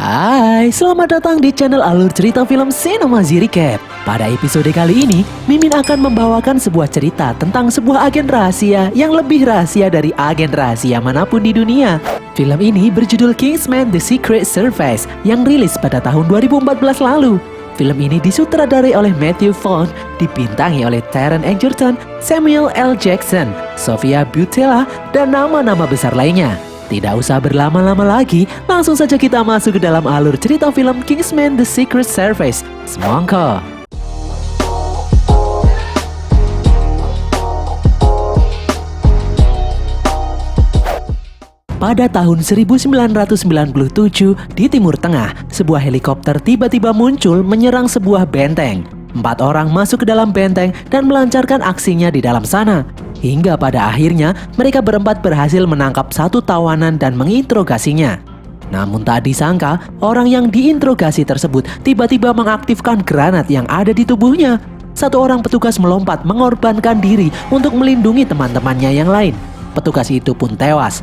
Hai, selamat datang di channel Alur Cerita Film Sinemazi Recap. Pada episode kali ini, Mimin akan membawakan sebuah cerita tentang sebuah agen rahasia yang lebih rahasia dari agen rahasia manapun di dunia. Film ini berjudul Kingsman: The Secret Service yang rilis pada tahun 2014 lalu. Film ini disutradarai oleh Matthew Vaughn, dibintangi oleh Taron Egerton, Samuel L. Jackson, Sofia Boutella, dan nama-nama besar lainnya. Tidak usah berlama-lama lagi, langsung saja kita masuk ke dalam alur cerita film Kingsman: The Secret Service. Semangka. Pada tahun 1997, di Timur Tengah, sebuah helikopter tiba-tiba muncul menyerang sebuah benteng. 4 orang masuk ke dalam benteng dan melancarkan aksinya di dalam sana. Hingga pada akhirnya, mereka berempat berhasil menangkap satu tawanan dan menginterogasinya. Namun tak disangka, orang yang diinterogasi tersebut tiba-tiba mengaktifkan granat yang ada di tubuhnya. Satu orang petugas melompat mengorbankan diri untuk melindungi teman-temannya yang lain. Petugas itu pun tewas.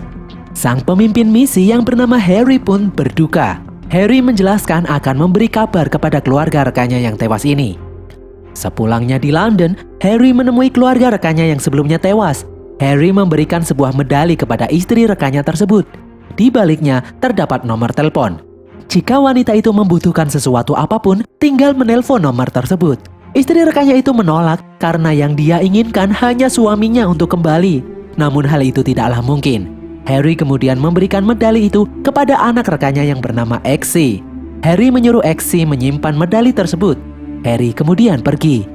Sang pemimpin misi yang bernama Harry pun berduka. Harry menjelaskan akan memberi kabar kepada keluarga rekannya yang tewas ini. Sepulangnya di London, Harry menemui keluarga rekannya yang sebelumnya tewas. Harry memberikan sebuah medali kepada istri rekannya tersebut. Di baliknya terdapat nomor telepon. Jika wanita itu membutuhkan sesuatu apapun, tinggal menelpon nomor tersebut. Istri rekannya itu menolak karena yang dia inginkan hanya suaminya untuk kembali. Namun hal itu tidaklah mungkin. Harry kemudian memberikan medali itu kepada anak rekannya yang bernama Exy. Harry menyuruh Exy menyimpan medali tersebut. Harry kemudian pergi.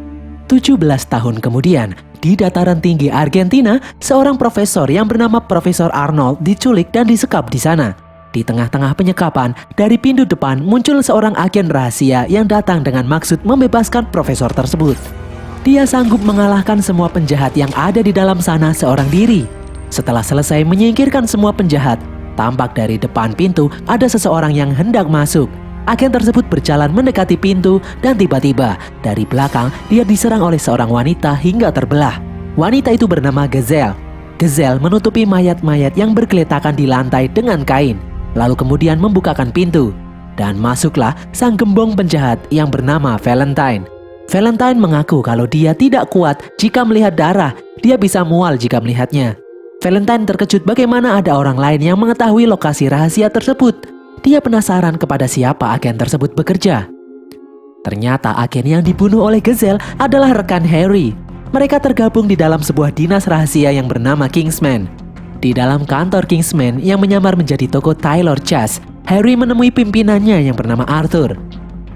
17 tahun kemudian, di dataran tinggi Argentina, seorang profesor yang bernama Profesor Arnold diculik dan disekap di sana. Di tengah-tengah penyekapan, dari pintu depan muncul seorang agen rahasia yang datang dengan maksud membebaskan profesor tersebut. Dia sanggup mengalahkan semua penjahat yang ada di dalam sana seorang diri. Setelah selesai menyingkirkan semua penjahat, tampak dari depan pintu ada seseorang yang hendak masuk. Agen tersebut berjalan mendekati pintu dan tiba-tiba dari belakang dia diserang oleh seorang wanita hingga terbelah. Wanita itu bernama Gazelle. Gazelle menutupi mayat-mayat yang bergeletakan di lantai dengan kain, lalu kemudian membukakan pintu. Dan masuklah sang gembong penjahat yang bernama Valentine. Valentine mengaku kalau dia tidak kuat jika melihat darah, dia bisa mual jika melihatnya. Valentine terkejut bagaimana ada orang lain yang mengetahui lokasi rahasia tersebut. Dia penasaran kepada siapa agen tersebut bekerja. Ternyata agen yang dibunuh oleh Gazelle adalah rekan Harry. Mereka tergabung di dalam sebuah dinas rahasia yang bernama Kingsman. Di dalam kantor Kingsman yang menyamar menjadi toko Taylor Chase, Harry menemui pimpinannya yang bernama Arthur.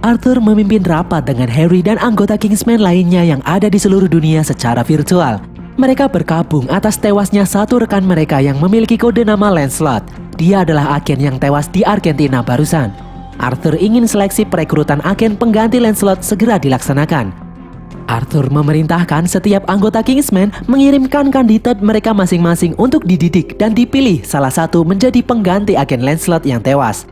Arthur memimpin rapat dengan Harry dan anggota Kingsman lainnya yang ada di seluruh dunia secara virtual. Mereka berkabung atas tewasnya satu rekan mereka yang memiliki kode nama Lancelot. Dia adalah agen yang tewas di Argentina barusan. Arthur ingin seleksi perekrutan agen pengganti Lancelot segera dilaksanakan. Arthur memerintahkan setiap anggota Kingsman mengirimkan kandidat mereka masing-masing untuk dididik dan dipilih salah satu menjadi pengganti agen Lancelot yang tewas.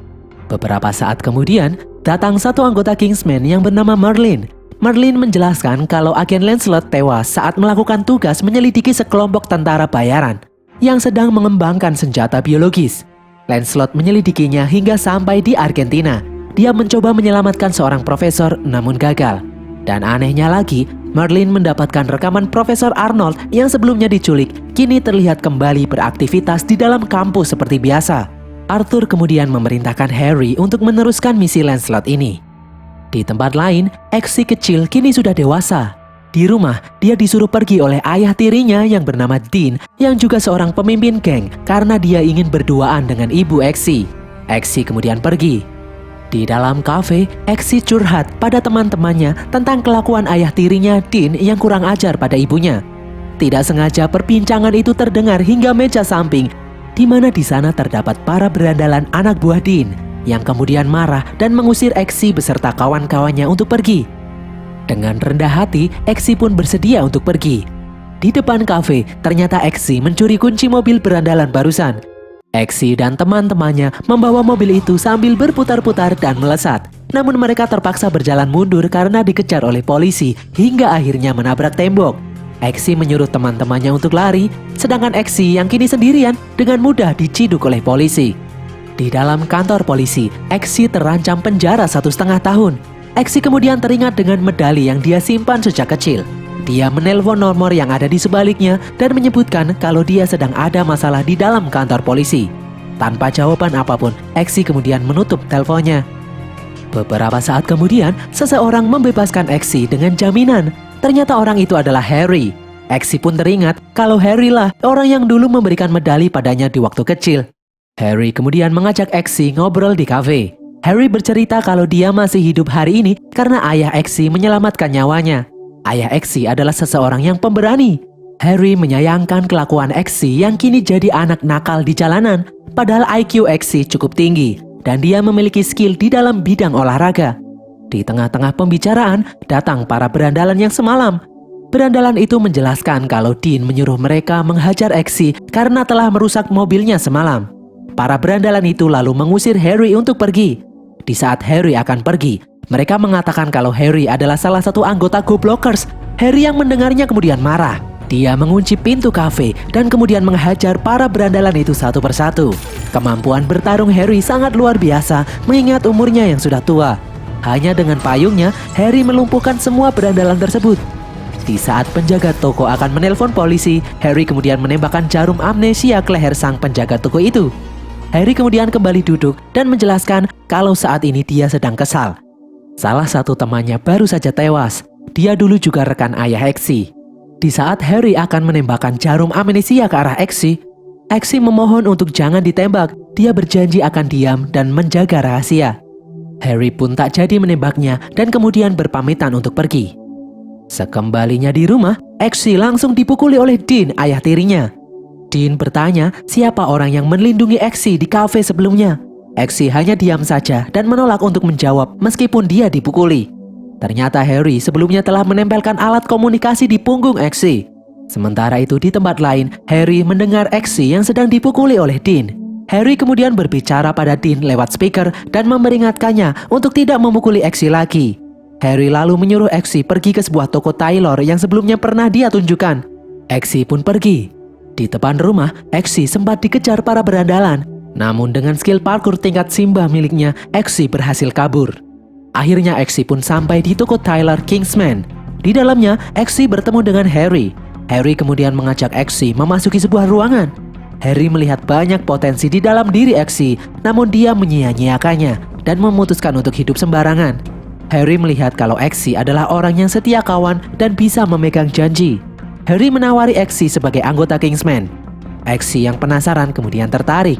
Beberapa saat kemudian, datang satu anggota Kingsman yang bernama Merlin. Merlin menjelaskan kalau agen Lancelot tewas saat melakukan tugas menyelidiki sekelompok tentara bayaran yang sedang mengembangkan senjata biologis. Lancelot menyelidikinya hingga sampai di Argentina. Dia mencoba menyelamatkan seorang profesor namun gagal. Dan anehnya lagi, Merlin mendapatkan rekaman Profesor Arnold yang sebelumnya diculik, kini terlihat kembali beraktivitas di dalam kampus seperti biasa. Arthur kemudian memerintahkan Harry untuk meneruskan misi Lancelot ini. Di tempat lain, Exy kecil kini sudah dewasa. Di rumah, dia disuruh pergi oleh ayah tirinya yang bernama Dean, yang juga seorang pemimpin geng karena dia ingin berduaan dengan ibu Exy. Exy kemudian pergi. Di dalam kafe, Exy curhat pada teman-temannya tentang kelakuan ayah tirinya Dean yang kurang ajar pada ibunya. Tidak sengaja perbincangan itu terdengar hingga meja samping, di mana di sana terdapat para berandalan anak buah Dean yang kemudian marah dan mengusir Exy beserta kawan-kawannya untuk pergi. Dengan rendah hati, Exy pun bersedia untuk pergi. Di depan kafe, ternyata Exy mencuri kunci mobil berandalan barusan. Exy dan teman-temannya membawa mobil itu sambil berputar-putar dan melesat. Namun mereka terpaksa berjalan mundur karena dikejar oleh polisi hingga akhirnya menabrak tembok. Exy menyuruh teman-temannya untuk lari, sedangkan Exy yang kini sendirian dengan mudah diciduk oleh polisi. Di dalam kantor polisi, Exi terancam penjara 1,5 tahun. Exi kemudian teringat dengan medali yang dia simpan sejak kecil. Dia menelpon nomor yang ada di sebaliknya dan menyebutkan kalau dia sedang ada masalah di dalam kantor polisi. Tanpa jawaban apapun, Exi kemudian menutup teleponnya. Beberapa saat kemudian, seseorang membebaskan Exi dengan jaminan. Ternyata orang itu adalah Harry. Exi pun teringat kalau Harry lah orang yang dulu memberikan medali padanya di waktu kecil. Harry kemudian mengajak Exi ngobrol di kafe. Harry bercerita kalau dia masih hidup hari ini karena ayah Exi menyelamatkan nyawanya. Ayah Exi adalah seseorang yang pemberani. Harry menyayangkan kelakuan Exi yang kini jadi anak nakal di jalanan, padahal IQ Exi cukup tinggi dan dia memiliki skill di dalam bidang olahraga. Di tengah-tengah pembicaraan, datang para berandalan yang semalam. Berandalan itu menjelaskan kalau Dean menyuruh mereka menghajar Exi karena telah merusak mobilnya semalam. Para berandalan itu lalu mengusir Harry untuk pergi. Di saat Harry akan pergi, mereka mengatakan kalau Harry adalah salah satu anggota Go-Blockers. Harry yang mendengarnya kemudian marah. Dia mengunci pintu kafe dan kemudian menghajar para berandalan itu satu persatu. Kemampuan bertarung Harry sangat luar biasa mengingat umurnya yang sudah tua. Hanya dengan payungnya, Harry melumpuhkan semua berandalan tersebut. Di saat penjaga toko akan menelpon polisi, Harry kemudian menembakkan jarum amnesia ke leher sang penjaga toko itu. Harry kemudian kembali duduk dan menjelaskan kalau saat ini dia sedang kesal. Salah satu temannya baru saja tewas. Dia dulu juga rekan ayah Exi. Di saat Harry akan menembakkan jarum amnesia ke arah Exi, Exi memohon untuk jangan ditembak. Dia berjanji akan diam dan menjaga rahasia. Harry pun tak jadi menembaknya dan kemudian berpamitan untuk pergi. Sekembalinya di rumah, Exi langsung dipukuli oleh Dean, ayah tirinya. Dean bertanya siapa orang yang melindungi Exi di kafe sebelumnya. Exi hanya diam saja dan menolak untuk menjawab meskipun dia dipukuli. Ternyata Harry sebelumnya telah menempelkan alat komunikasi di punggung Exi. Sementara itu di tempat lain, Harry mendengar Exi yang sedang dipukuli oleh Dean. Harry kemudian berbicara pada Dean lewat speaker dan memperingatkannya untuk tidak memukuli Exi lagi. Harry lalu menyuruh Exi pergi ke sebuah toko Taylor yang sebelumnya pernah dia tunjukkan. Exi pun pergi. Di depan rumah, Exi sempat dikejar para berandalan. Namun dengan skill parkour tingkat Simba miliknya, Exi berhasil kabur. Akhirnya Exi pun sampai di toko Tyler Kingsman. Di dalamnya, Exi bertemu dengan Harry. Harry kemudian mengajak Exi memasuki sebuah ruangan. Harry melihat banyak potensi di dalam diri Exi, namun dia menyia-nyiakannya dan memutuskan untuk hidup sembarangan. Harry melihat kalau Exi adalah orang yang setia kawan dan bisa memegang janji. Harry menawari Exi sebagai anggota Kingsman. Exi yang penasaran kemudian tertarik.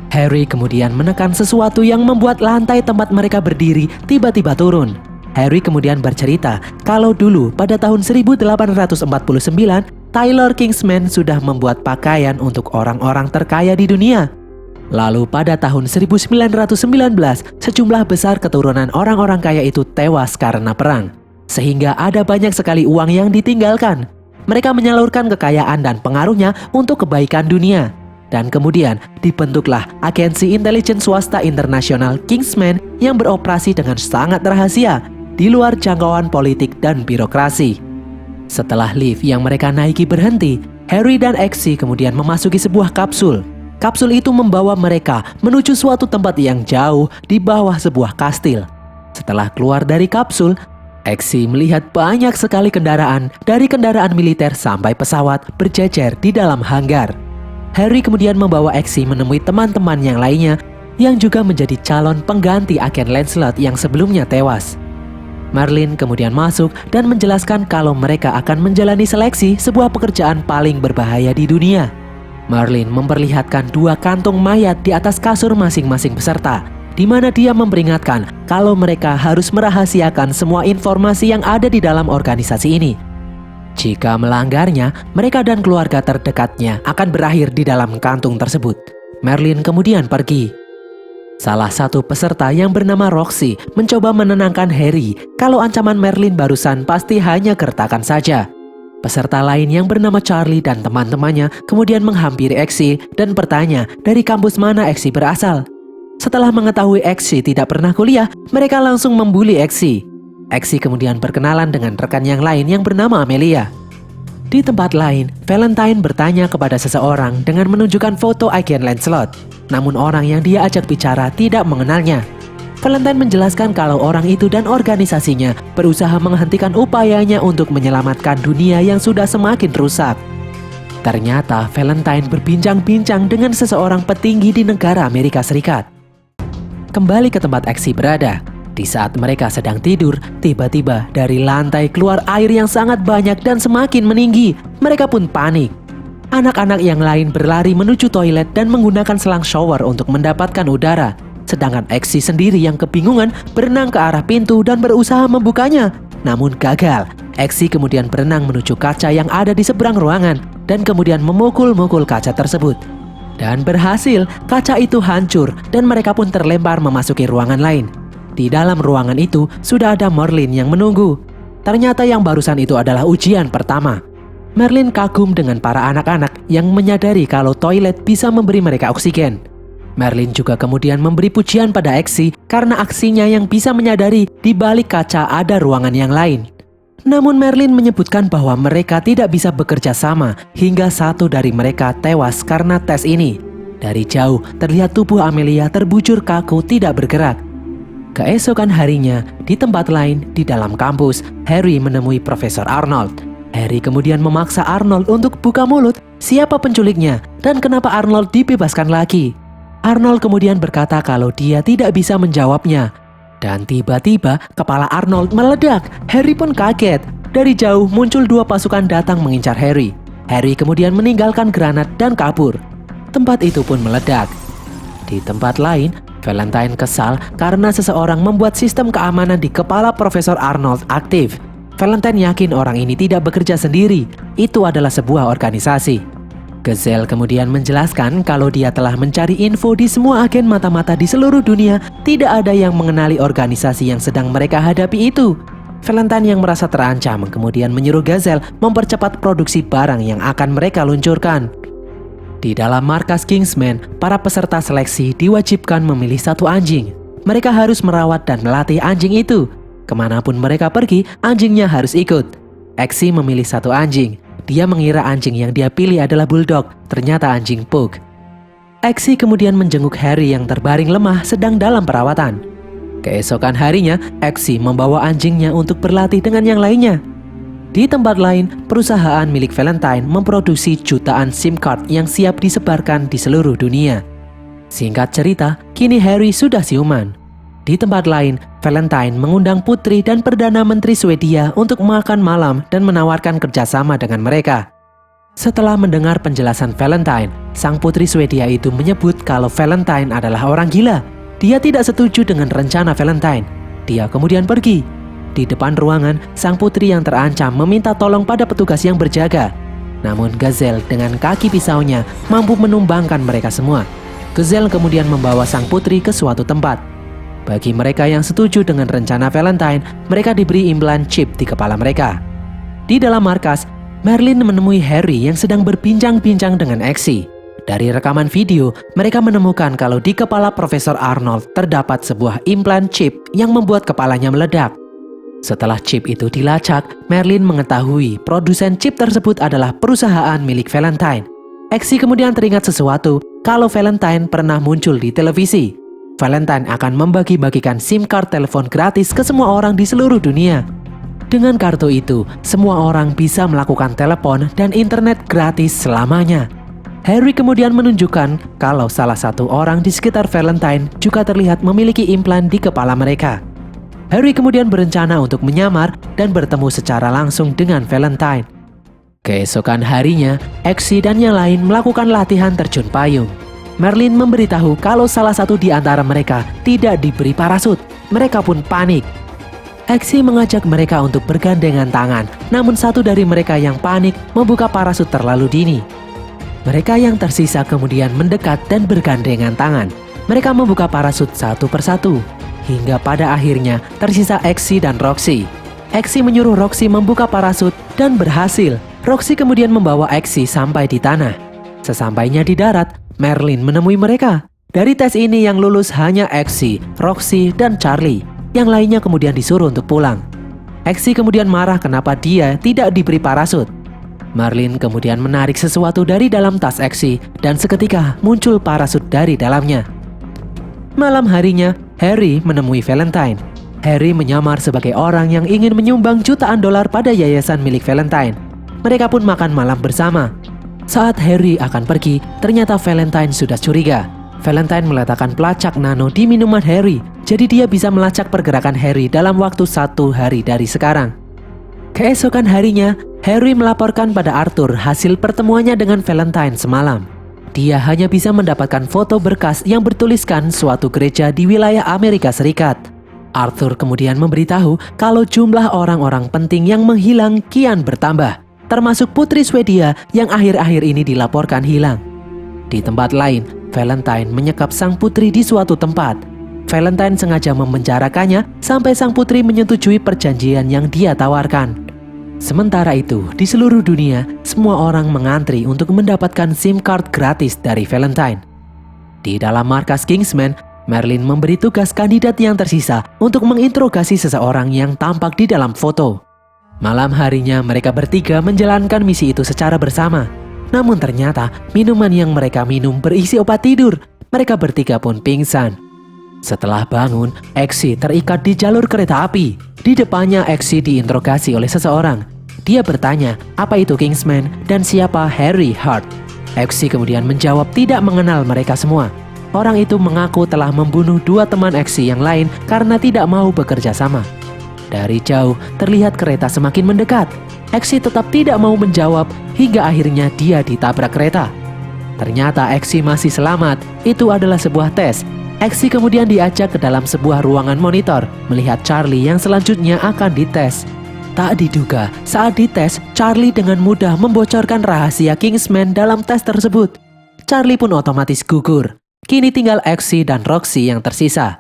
Harry kemudian menekan sesuatu yang membuat lantai tempat mereka berdiri tiba-tiba turun. Harry kemudian bercerita kalau dulu pada tahun 1849, Tyler Kingsman sudah membuat pakaian untuk orang-orang terkaya di dunia. Lalu pada tahun 1919, sejumlah besar keturunan orang-orang kaya itu tewas karena perang. Sehingga ada banyak sekali uang yang ditinggalkan. Mereka menyalurkan kekayaan dan pengaruhnya untuk kebaikan dunia. Dan kemudian dibentuklah agensi intelijen swasta internasional Kingsman yang beroperasi dengan sangat rahasia di luar jangkauan politik dan birokrasi. Setelah lift yang mereka naiki berhenti, Harry dan Exi kemudian memasuki sebuah kapsul. Kapsul itu membawa mereka menuju suatu tempat yang jauh di bawah sebuah kastil. Setelah keluar dari kapsul, Exi melihat banyak sekali kendaraan, dari kendaraan militer sampai pesawat berjejer di dalam hanggar. Harry kemudian membawa Exi menemui teman-teman yang lainnya yang juga menjadi calon pengganti agen Lancelot yang sebelumnya tewas. Merlin kemudian masuk dan menjelaskan kalau mereka akan menjalani seleksi sebuah pekerjaan paling berbahaya di dunia. Merlin memperlihatkan 2 kantung mayat di atas kasur masing-masing peserta, di mana dia memperingatkan kalau mereka harus merahasiakan semua informasi yang ada di dalam organisasi ini. Jika melanggarnya, mereka dan keluarga terdekatnya akan berakhir di dalam kantung tersebut. Merlin kemudian pergi. Salah satu peserta yang bernama Roxy mencoba menenangkan Harry kalau ancaman Merlin barusan pasti hanya gertakan saja. Peserta lain yang bernama Charlie dan teman-temannya kemudian menghampiri Exi dan bertanya dari kampus mana Exi berasal. Setelah mengetahui Exi tidak pernah kuliah, mereka langsung membuli Exi. Exi kemudian berkenalan dengan rekan yang lain yang bernama Amelia. Di tempat lain, Valentine bertanya kepada seseorang dengan menunjukkan foto agen Lancelot. Namun orang yang dia ajak bicara tidak mengenalnya. Valentine menjelaskan kalau orang itu dan organisasinya berusaha menghentikan upayanya untuk menyelamatkan dunia yang sudah semakin rusak. Ternyata Valentine berbincang-bincang dengan seseorang petinggi di negara Amerika Serikat. Kembali ke tempat Exy berada. Di saat mereka sedang tidur, tiba-tiba dari lantai keluar air yang sangat banyak dan semakin meninggi. Mereka pun panik. Anak-anak yang lain berlari menuju toilet dan menggunakan selang shower untuk mendapatkan udara. Sedangkan Exy sendiri yang kebingungan berenang ke arah pintu dan berusaha membukanya. Namun gagal. Exy kemudian berenang menuju kaca yang ada di seberang ruangan dan kemudian memukul-mukul kaca tersebut. Dan berhasil, kaca itu hancur dan mereka pun terlempar memasuki ruangan lain. Di dalam ruangan itu sudah ada Merlin yang menunggu. Ternyata yang barusan itu adalah ujian pertama. Merlin kagum dengan para anak-anak yang menyadari kalau toilet bisa memberi mereka oksigen. Merlin juga kemudian memberi pujian pada Exy karena aksinya yang bisa menyadari di balik kaca ada ruangan yang lain. Namun Merlin menyebutkan bahwa mereka tidak bisa bekerja sama hingga satu dari mereka tewas karena tes ini. Dari jauh terlihat tubuh Amelia terbujur kaku tidak bergerak. Keesokan harinya, di tempat lain di dalam kampus, Harry menemui Profesor Arnold. Harry kemudian memaksa Arnold untuk buka mulut siapa penculiknya dan kenapa Arnold dibebaskan lagi. Arnold kemudian berkata kalau dia tidak bisa menjawabnya. Dan tiba-tiba kepala Arnold meledak. Harry pun kaget. Dari jauh muncul dua pasukan datang mengincar Harry. Harry kemudian meninggalkan granat dan kabur. Tempat itu pun meledak. Di tempat lain, Valentine kesal karena seseorang membuat sistem keamanan di kepala Profesor Arnold aktif. Valentine yakin orang ini tidak bekerja sendiri. Itu adalah sebuah organisasi. Gazelle kemudian menjelaskan kalau dia telah mencari info di semua agen mata-mata di seluruh dunia. Tidak ada yang mengenali organisasi yang sedang mereka hadapi itu. Valentine yang merasa terancam kemudian menyuruh Gazelle mempercepat produksi barang yang akan mereka luncurkan. Di dalam markas Kingsman, para peserta seleksi diwajibkan memilih satu anjing. Mereka harus merawat dan melatih anjing itu. Kemanapun mereka pergi, anjingnya harus ikut. Exy memilih satu anjing. Dia mengira anjing yang dia pilih adalah bulldog, ternyata anjing pug. Exy kemudian menjenguk Harry yang terbaring lemah sedang dalam perawatan. Keesokan harinya, Exy membawa anjingnya untuk berlatih dengan yang lainnya. Di tempat lain, perusahaan milik Valentine memproduksi jutaan SIM card yang siap disebarkan di seluruh dunia. Singkat cerita, kini Harry sudah siuman. Di tempat lain, Valentine mengundang putri dan Perdana Menteri Swedia untuk makan malam dan menawarkan kerjasama dengan mereka. Setelah mendengar penjelasan Valentine, sang putri Swedia itu menyebut kalau Valentine adalah orang gila. Dia tidak setuju dengan rencana Valentine. Dia kemudian pergi. Di depan ruangan, sang putri yang terancam meminta tolong pada petugas yang berjaga. Namun Gazelle dengan kaki pisaunya mampu menumbangkan mereka semua. Gazelle kemudian membawa sang putri ke suatu tempat. Bagi mereka yang setuju dengan rencana Valentine, mereka diberi implan chip di kepala mereka. Di dalam markas, Merlin menemui Harry yang sedang berbincang-bincang dengan Exy. Dari rekaman video, mereka menemukan kalau di kepala Profesor Arnold terdapat sebuah implan chip yang membuat kepalanya meledak. Setelah chip itu dilacak, Merlin mengetahui produsen chip tersebut adalah perusahaan milik Valentine. Exy kemudian teringat sesuatu kalau Valentine pernah muncul di televisi. Valentine akan membagi-bagikan SIM card telepon gratis ke semua orang di seluruh dunia. Dengan kartu itu, semua orang bisa melakukan telepon dan internet gratis selamanya. Harry kemudian menunjukkan kalau salah satu orang di sekitar Valentine juga terlihat memiliki implan di kepala mereka. Harry kemudian berencana untuk menyamar dan bertemu secara langsung dengan Valentine. Keesokan harinya, Exy dan yang lain melakukan latihan terjun payung. Merlin memberitahu kalau salah satu di antara mereka tidak diberi parasut. Mereka pun panik. Exy mengajak mereka untuk bergandengan tangan, namun satu dari mereka yang panik membuka parasut terlalu dini. Mereka yang tersisa kemudian mendekat dan bergandengan tangan. Mereka membuka parasut satu persatu. Hingga pada akhirnya tersisa Exy dan Roxy. Exy menyuruh Roxy membuka parasut dan berhasil. Roxy kemudian membawa Exy sampai di tanah. Sesampainya di darat, Merlin menemui mereka. Dari tes ini yang lulus hanya Exy, Roxy, dan Charlie. Yang lainnya kemudian disuruh untuk pulang. Exy kemudian marah kenapa dia tidak diberi parasut. Marlin kemudian menarik sesuatu dari dalam tas Exi dan seketika muncul parasut dari dalamnya. Malam harinya, Harry menemui Valentine. Harry menyamar sebagai orang yang ingin menyumbang jutaan dolar pada yayasan milik Valentine. Mereka pun makan malam bersama. Saat Harry akan pergi, ternyata Valentine sudah curiga. Valentine meletakkan pelacak nano di minuman Harry, jadi dia bisa melacak pergerakan Harry dalam waktu 1 hari dari sekarang. Keesokan harinya, Harry melaporkan pada Arthur hasil pertemuannya dengan Valentine semalam. Dia hanya bisa mendapatkan foto berkas yang bertuliskan suatu gereja di wilayah Amerika Serikat. Arthur kemudian memberitahu kalau jumlah orang-orang penting yang menghilang kian bertambah, termasuk Putri Swedia yang akhir-akhir ini dilaporkan hilang. Di tempat lain, Valentine menyekap sang putri di suatu tempat. Valentine sengaja memenjarakannya sampai sang putri menyetujui perjanjian yang dia tawarkan. Sementara itu, di seluruh dunia, semua orang mengantri untuk mendapatkan SIM card gratis dari Valentine. Di dalam markas Kingsman, Merlin memberi tugas kandidat yang tersisa untuk menginterogasi seseorang yang tampak di dalam foto. Malam harinya, mereka bertiga menjalankan misi itu secara bersama. Namun ternyata, minuman yang mereka minum berisi obat tidur. Mereka bertiga pun pingsan. Setelah bangun, Exi terikat di jalur kereta api. Di depannya Exi diinterogasi oleh seseorang. Dia bertanya, apa itu Kingsman dan siapa Harry Hart. Exi kemudian menjawab tidak mengenal mereka semua. Orang itu mengaku telah membunuh 2 teman Exi yang lain karena tidak mau bekerja sama. Dari jauh, terlihat kereta semakin mendekat. Exi tetap tidak mau menjawab hingga akhirnya dia ditabrak kereta. Ternyata Exi masih selamat. Itu adalah sebuah tes. Exi kemudian diajak ke dalam sebuah ruangan monitor melihat Charlie yang selanjutnya akan dites. Tak diduga, saat dites, Charlie dengan mudah membocorkan rahasia Kingsman dalam tes tersebut. Charlie pun otomatis gugur. Kini tinggal Exi dan Roxy yang tersisa.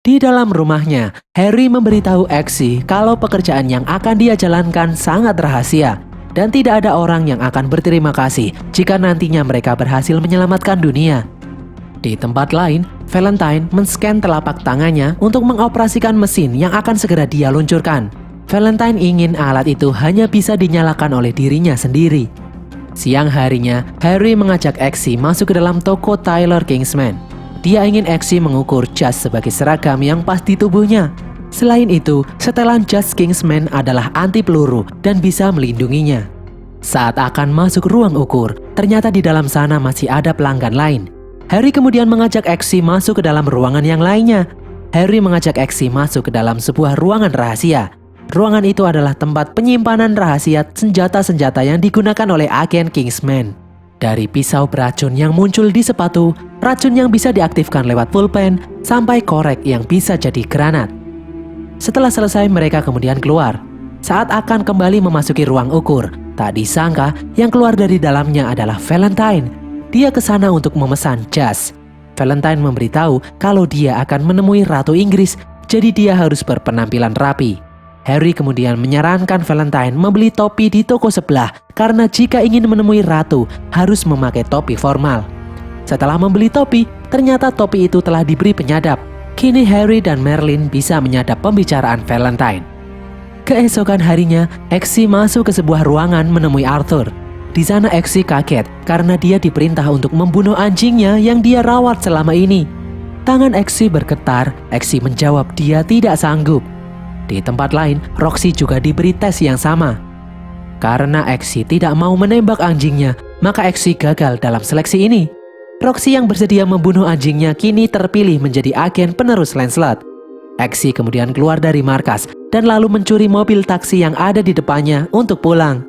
Di dalam rumahnya, Harry memberitahu Exi kalau pekerjaan yang akan dia jalankan sangat rahasia dan tidak ada orang yang akan berterima kasih jika nantinya mereka berhasil menyelamatkan dunia. Di tempat lain, Valentine men-scan telapak tangannya untuk mengoperasikan mesin yang akan segera dia luncurkan. Valentine ingin alat itu hanya bisa dinyalakan oleh dirinya sendiri. Siang harinya, Harry mengajak Exi masuk ke dalam toko Tyler Kingsman. Dia ingin Exi mengukur jas sebagai seragam yang pas di tubuhnya. Selain itu, setelan jas Kingsman adalah anti peluru dan bisa melindunginya. Saat akan masuk ruang ukur, ternyata di dalam sana masih ada pelanggan lain. Harry kemudian mengajak Exi masuk ke dalam ruangan yang lainnya. Harry mengajak Exi masuk ke dalam sebuah ruangan rahasia. Ruangan itu adalah tempat penyimpanan rahasia senjata-senjata yang digunakan oleh agen Kingsman. Dari pisau beracun yang muncul di sepatu, racun yang bisa diaktifkan lewat pulpen, sampai korek yang bisa jadi granat. Setelah selesai, mereka kemudian keluar. Saat akan kembali memasuki ruang ukur, tak disangka yang keluar dari dalamnya adalah Valentine. Dia ke sana untuk memesan jas. Valentine memberitahu kalau dia akan menemui Ratu Inggris, jadi dia harus berpenampilan rapi. Harry kemudian menyarankan Valentine membeli topi di toko sebelah karena jika ingin menemui Ratu harus memakai topi formal. Setelah membeli topi, ternyata topi itu telah diberi penyadap. Kini Harry dan Merlin bisa menyadap pembicaraan Valentine. Keesokan harinya, Exi masuk ke sebuah ruangan menemui Arthur. Di sana Exi kaget karena dia diperintah untuk membunuh anjingnya yang dia rawat selama ini. Tangan Exi bergetar, Exi menjawab dia tidak sanggup. Di tempat lain, Roxy juga diberi tes yang sama. Karena Exi tidak mau menembak anjingnya, maka Exi gagal dalam seleksi ini. Roxy yang bersedia membunuh anjingnya kini terpilih menjadi agen penerus Lancelot. Exi kemudian keluar dari markas dan lalu mencuri mobil taksi yang ada di depannya untuk pulang.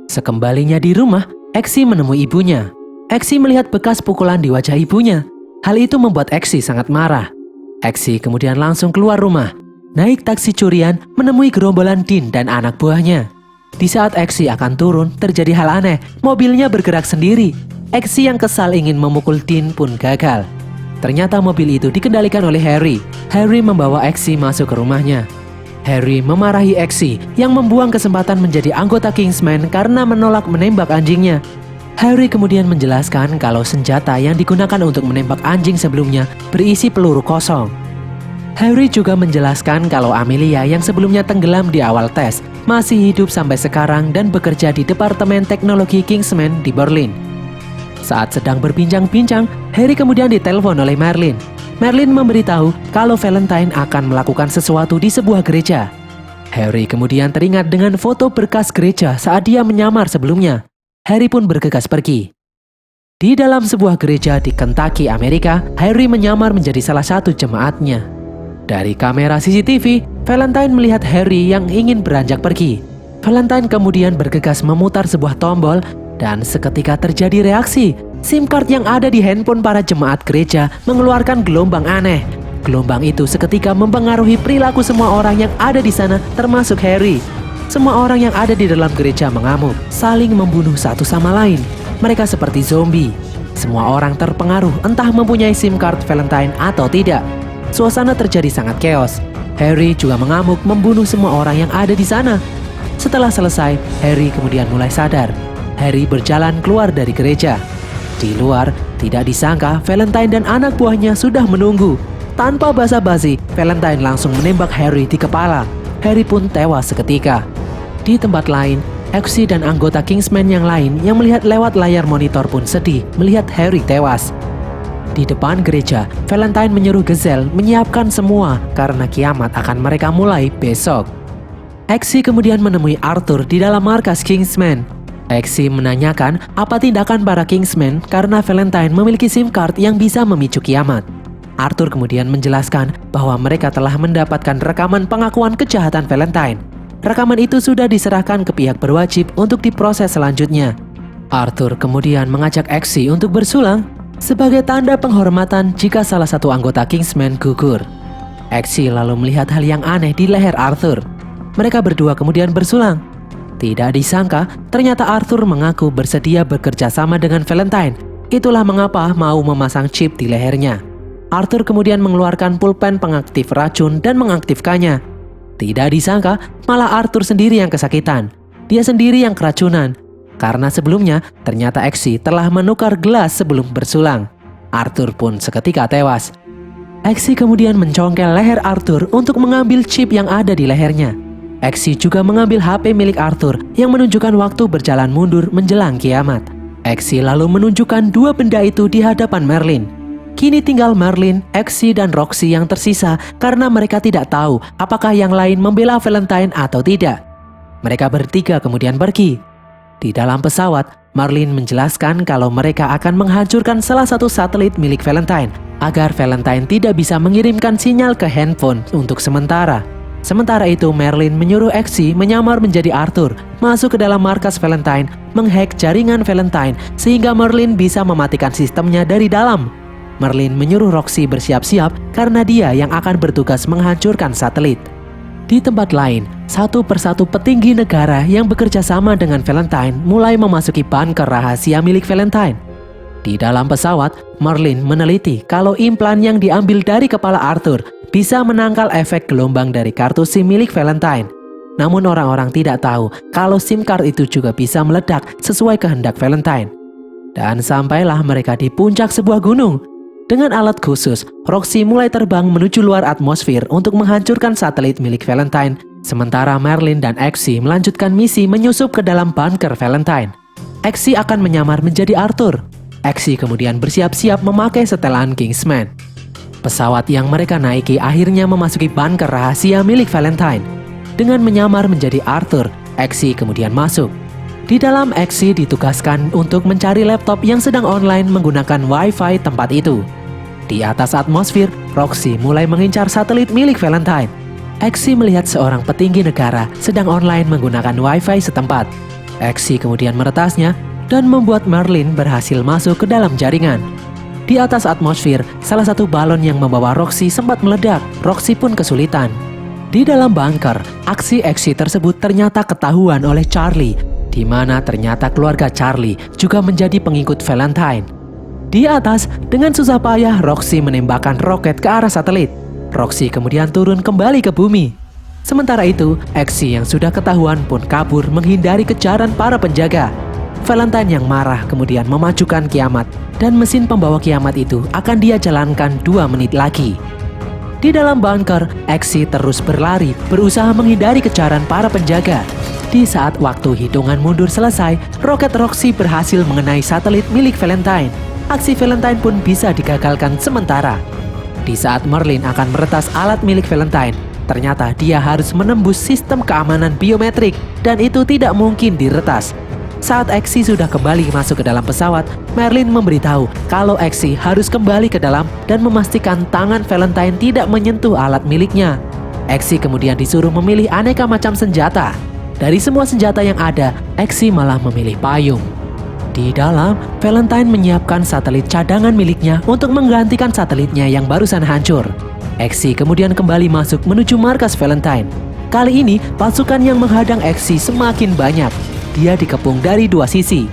Sekembalinya di rumah, Exi menemui ibunya. Exi melihat bekas pukulan di wajah ibunya. Hal itu membuat Exi sangat marah. Exi kemudian langsung keluar rumah. Naik taksi curian menemui gerombolan Dean dan anak buahnya. Di saat Exi akan turun, terjadi hal aneh. Mobilnya bergerak sendiri. Exi yang kesal ingin memukul Dean pun gagal. Ternyata mobil itu dikendalikan oleh Harry. Harry membawa Exi masuk ke rumahnya. Harry memarahi Exi yang membuang kesempatan menjadi anggota Kingsman karena menolak menembak anjingnya. Harry kemudian menjelaskan kalau senjata yang digunakan untuk menembak anjing sebelumnya berisi peluru kosong. Harry juga menjelaskan kalau Amelia yang sebelumnya tenggelam di awal tes masih hidup sampai sekarang dan bekerja di Departemen Teknologi Kingsman di Berlin. Saat sedang berbincang-bincang, Harry kemudian ditelepon oleh Merlin. Merlin memberitahu kalau Valentine akan melakukan sesuatu di sebuah gereja. Harry kemudian teringat dengan foto berkas gereja saat dia menyamar sebelumnya. Harry pun bergegas pergi. Di dalam sebuah gereja di Kentucky, Amerika, Harry menyamar menjadi salah satu jemaatnya. Dari kamera CCTV, Valentine melihat Harry yang ingin beranjak pergi. Valentine kemudian bergegas memutar sebuah tombol dan seketika terjadi reaksi. SIM card yang ada di handphone para jemaat gereja mengeluarkan gelombang aneh. Gelombang itu seketika mempengaruhi perilaku semua orang yang ada di sana, termasuk Harry. Semua orang yang ada di dalam gereja mengamuk, saling membunuh satu sama lain. Mereka seperti zombie. Semua orang terpengaruh, entah mempunyai SIM card Valentine atau tidak. Suasana terjadi sangat chaos. Harry juga mengamuk membunuh semua orang yang ada di sana. Setelah selesai, Harry kemudian mulai sadar. Harry berjalan keluar dari gereja. Di luar, tidak disangka Valentine dan anak buahnya sudah menunggu. Tanpa basa-basi, Valentine langsung menembak Harry di kepala. Harry pun tewas seketika. Di tempat lain, Exy dan anggota Kingsman yang lain yang melihat lewat layar monitor pun sedih melihat Harry tewas. Di depan gereja, Valentine menyuruh Gazelle menyiapkan semua karena kiamat akan mereka mulai besok. Exy kemudian menemui Arthur di dalam markas Kingsman. Exy menanyakan apa tindakan para Kingsman karena Valentine memiliki SIM card yang bisa memicu kiamat. Arthur kemudian menjelaskan bahwa mereka telah mendapatkan rekaman pengakuan kejahatan Valentine. Rekaman itu sudah diserahkan ke pihak berwajib untuk diproses selanjutnya. Arthur kemudian mengajak Exy untuk bersulang sebagai tanda penghormatan jika salah satu anggota Kingsman gugur. Exy lalu melihat hal yang aneh di leher Arthur. Mereka berdua kemudian bersulang. Tidak disangka, ternyata Arthur mengaku bersedia bekerja sama dengan Valentine. Itulah mengapa mau memasang chip di lehernya. Arthur kemudian mengeluarkan pulpen pengaktif racun dan mengaktifkannya. Tidak disangka, malah Arthur sendiri yang kesakitan. Dia sendiri yang keracunan. Karena sebelumnya, ternyata Exy telah menukar gelas sebelum bersulang. Arthur pun seketika tewas. Exy kemudian mencongkel leher Arthur untuk mengambil chip yang ada di lehernya. Exy juga mengambil HP milik Arthur yang menunjukkan waktu berjalan mundur menjelang kiamat. Exy lalu menunjukkan dua benda itu di hadapan Merlin. Kini tinggal Merlin, Exy, dan Roxy yang tersisa karena mereka tidak tahu apakah yang lain membela Valentine atau tidak. Mereka bertiga kemudian pergi. Di dalam pesawat, Merlin menjelaskan kalau mereka akan menghancurkan salah satu satelit milik Valentine agar Valentine tidak bisa mengirimkan sinyal ke handphone untuk sementara. Sementara itu, Merlin menyuruh Exy menyamar menjadi Arthur, masuk ke dalam markas Valentine, menghack jaringan Valentine sehingga Merlin bisa mematikan sistemnya dari dalam. Merlin menyuruh Roxy bersiap-siap karena dia yang akan bertugas menghancurkan satelit. Di tempat lain, satu persatu petinggi negara yang bekerja sama dengan Valentine mulai memasuki bunker rahasia milik Valentine. Di dalam pesawat, Merlin meneliti kalau implan yang diambil dari kepala Arthur bisa menangkal efek gelombang dari kartu SIM milik Valentine. Namun orang-orang tidak tahu kalau SIM card itu juga bisa meledak sesuai kehendak Valentine. Dan sampailah mereka di puncak sebuah gunung. Dengan alat khusus, Roxy mulai terbang menuju luar atmosfer untuk menghancurkan satelit milik Valentine. Sementara Merlin dan Exy melanjutkan misi menyusup ke dalam bunker Valentine. Exy akan menyamar menjadi Arthur. Exy kemudian bersiap-siap memakai setelan Kingsman. Pesawat yang mereka naiki akhirnya memasuki bunker rahasia milik Valentine. Dengan menyamar menjadi Arthur, Exy kemudian masuk. Di dalam, Exy ditugaskan untuk mencari laptop yang sedang online menggunakan Wi-Fi tempat itu. Di atas atmosfer, Roxy mulai mengincar satelit milik Valentine. Exy melihat seorang petinggi negara sedang online menggunakan Wi-Fi setempat. Exy kemudian meretasnya dan membuat Merlin berhasil masuk ke dalam jaringan. Di atas atmosfer, salah satu balon yang membawa Roxy sempat meledak. Roxy pun kesulitan. Di dalam bunker, aksi Exy tersebut ternyata ketahuan oleh Charlie, di mana ternyata keluarga Charlie juga menjadi pengikut Valentine. Di atas, dengan susah payah Roxy menembakkan roket ke arah satelit. Roxy kemudian turun kembali ke bumi. Sementara itu, Exy yang sudah ketahuan pun kabur menghindari kejaran para penjaga. Valentine yang marah kemudian memajukan kiamat, dan mesin pembawa kiamat itu akan dia jalankan 2 menit lagi. Di dalam bunker, Exi terus berlari, berusaha menghindari kejaran para penjaga. Di saat waktu hitungan mundur selesai, roket Roxy berhasil mengenai satelit milik Valentine. Aksi Valentine pun bisa digagalkan sementara. Di saat Merlin akan meretas alat milik Valentine, ternyata dia harus menembus sistem keamanan biometrik dan itu tidak mungkin diretas. Saat Exi sudah kembali masuk ke dalam pesawat, Merlin memberitahu kalau Exi harus kembali ke dalam dan memastikan tangan Valentine tidak menyentuh alat miliknya. Exi kemudian disuruh memilih aneka macam senjata. Dari semua senjata yang ada, Exi malah memilih payung. Di dalam, Valentine menyiapkan satelit cadangan miliknya untuk menggantikan satelitnya yang barusan hancur. Exi kemudian kembali masuk menuju markas Valentine. Kali ini, pasukan yang menghadang Exi semakin banyak. Dia dikepung dari dua sisi.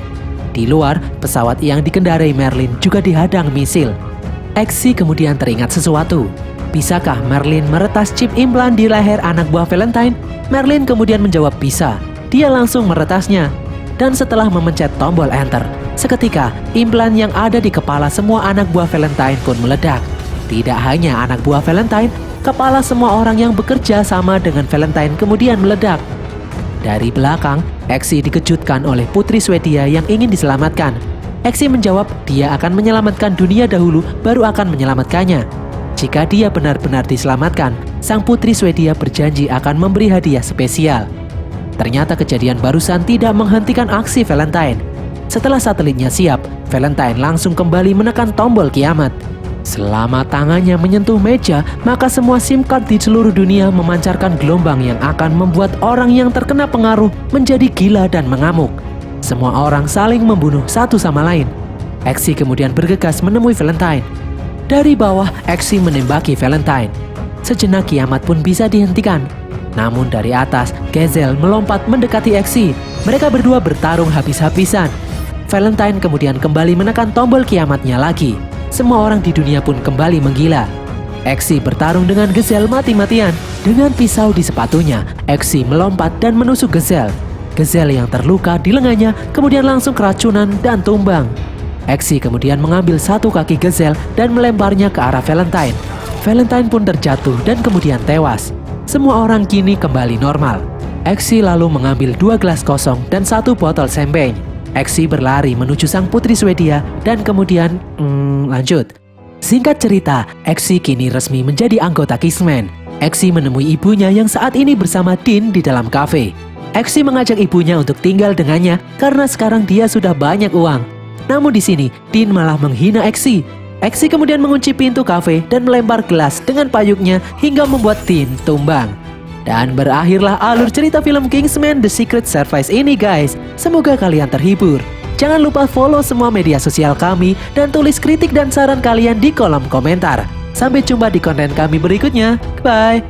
Di luar, pesawat yang dikendarai Merlin juga dihadang misil. Exi kemudian teringat sesuatu. Bisakah Merlin meretas chip implan di leher anak buah Valentine? Merlin kemudian menjawab bisa. Dia langsung meretasnya. Dan setelah memencet tombol enter, seketika implan yang ada di kepala semua anak buah Valentine pun meledak. Tidak hanya anak buah Valentine, kepala semua orang yang bekerja sama dengan Valentine kemudian meledak. Dari belakang, Exi dikejutkan oleh putri Swedia yang ingin diselamatkan. Exi menjawab dia akan menyelamatkan dunia dahulu baru akan menyelamatkannya. Jika dia benar-benar diselamatkan, sang putri Swedia berjanji akan memberi hadiah spesial. Ternyata kejadian barusan tidak menghentikan aksi Valentine. Setelah satelitnya siap, Valentine langsung kembali menekan tombol kiamat. Selama tangannya menyentuh meja, maka semua SIM card di seluruh dunia memancarkan gelombang yang akan membuat orang yang terkena pengaruh menjadi gila dan mengamuk. Semua orang saling membunuh satu sama lain. Exi kemudian bergegas menemui Valentine. Dari bawah, Exi menembaki Valentine. Sejenak kiamat pun bisa dihentikan. Namun dari atas, Gezel melompat mendekati Exi. Mereka berdua bertarung habis-habisan. Valentine kemudian kembali menekan tombol kiamatnya lagi. Semua orang di dunia pun kembali menggila. Exi bertarung dengan Gezel mati-matian. Dengan pisau di sepatunya, Exi melompat dan menusuk Gezel. Gezel yang terluka di lengannya kemudian langsung keracunan dan tumbang. Exi kemudian mengambil satu kaki Gezel dan melemparnya ke arah Valentine. Valentine pun terjatuh dan kemudian tewas. Semua orang kini kembali normal. Exi lalu mengambil 2 gelas kosong dan 1 botol champagne. Exi berlari menuju sang putri Swedia dan kemudian lanjut. Singkat cerita, Exi kini resmi menjadi anggota Kingsman. Exi menemui ibunya yang saat ini bersama Dean di dalam kafe. Exi mengajak ibunya untuk tinggal dengannya karena sekarang dia sudah banyak uang. Namun di sini, Dean malah menghina Exi. Exi kemudian mengunci pintu kafe dan melempar gelas dengan payungnya hingga membuat Dean tumbang. Dan berakhirlah alur cerita film Kingsman The Secret Service ini guys. Semoga kalian terhibur. Jangan lupa follow semua media sosial kami dan tulis kritik dan saran kalian di kolom komentar. Sampai jumpa di konten kami berikutnya. Bye!